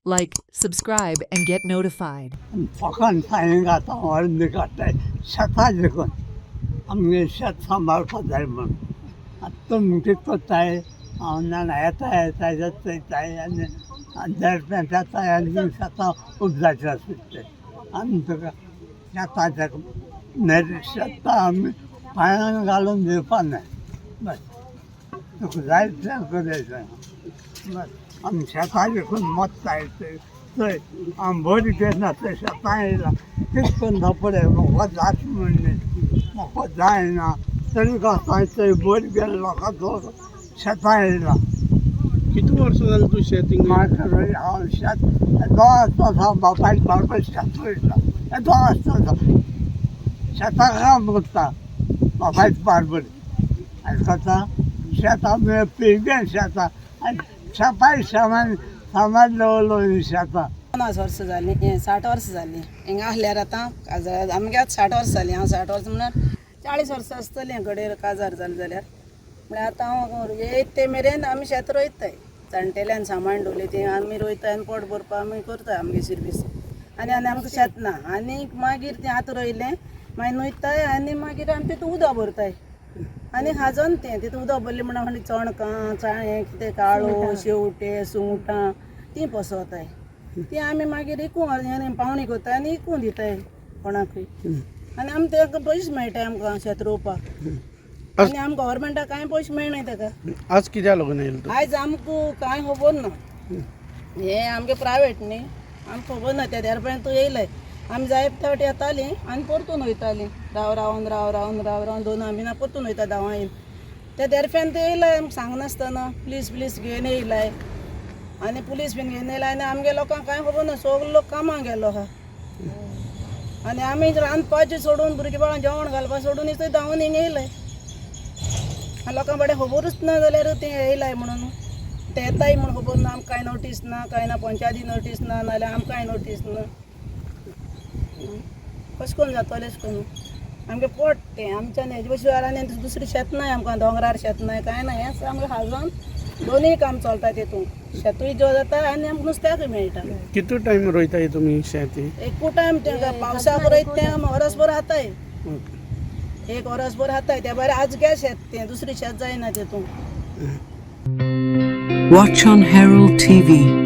Like, subscribe, and get notified. 북한 사인 갔다 왔는데 갔다 샷하지고 아무게 샷삼할 거들면 좀 듣고다이 나는 애타 저때 아니 안될때 샷다 아니 샷다 없어졌을 때 안도가 샷하자고 내 샷다 바양 갈은 데 봤네 맞 그 라이트 그래서 맞 am 샷하지 그못 살때 am body get na se shataila kiskon da pore mo vat munne mo daina तरीका साहित्य बोल गेला का तो शतायला किती वर्ष झालं तू शेटिंग माझं औषध दोस्ता बापाई बापाई शतायला दोस्ता शता मुक्ता बापाई बारबर ऐकता शता में पिगन शता छपाई सामान लो शता 50 वर्ष झाली 60 वर्ष झाली हिंगा आसल्यार आतां काजार आमगे 60 वर्ष जाली हांव 60 वर्ष म्हणल्यार 40 वर्स आसतली घडये काजार जालें जाल्यार म्हळ्यार आतां हांव येत मेरेन आमी शेत रोयताय जाणटेल्यान सामान डोली ती आमी रोयताय आनी पोट भरपा आमी करताय आमगे सर्वीस आनी आमकां शेत ना आनी मागीर तें आतां रोयलें मागीर नुयताय आनी मागीर आमी तितून उदक भरताय आनी खाजोन तें तितून उदक भरलें म्हणून चणकां चाळे कितें काळो शेवटे सुंगटां तीं पोसोताय ती आमी मागीर इकून पावणी करताय आनी इकून दिताय कोणाकूय आनी आमी ताका पयशे मेळटाय आमकां शेत रोवपाक आनी आमकां गव्हर्मेंटाक कांय पयशे मेळनाय ताका आज कित्या लागून येयलो तूं आयज आमकां कांय खबर ना हे आमगे प्रायवेट न्ही आमकां खबर ना त्या देरपर्यंत येयले आमी जाय त्या फावटी येतालीं आनी परतून वयतालीं रावन 2 म्हयन्या परतून वयता धांवायन त्या देरफ्यान ते येयलाय आमकां सांगनासतना प्लीज घेवन येयलाय आनी पुलीस बीन घेवन येयलाय आनी आमगे लोकांक कांय खबर ना सगलो लोक कामाक गेलो आहा आनी आमी रांदपाचें सोडून भुरगीं बाळां जेवण घालपाक सोडून थंय धांवून हिंगा येयलाय आनी लोकांक बाबडे खबरूच ना जाल्यार तें येयलाय म्हणून ते येताय म्हूण खबर ना आमकां कांय नोटीस ना कांय ना पंचायती नोटीस ना नाल्यार आमकां कांय नोटीस ना कशें करून जातलें अशें करून आमगे पोट तें आमच्यान हेजे बशिवारांनी दुसरें शेत नाय आमकां दोंगरार शेत नाय कांय ना हेंच आमकां हाजोन दोनूय काम चलता तेतून शेतूय जो जाता आनी आमकां नुस्त्याकूय मेळटा किती टाइम रोयताय तुमी शेती एकू टायम तें पावसाक रोयत तें वरसभर हाताय एक वरसभर हाताय त्या भायर आज गे शेत तें दुसरें शेत जायना तेतून Watch on Herald TV.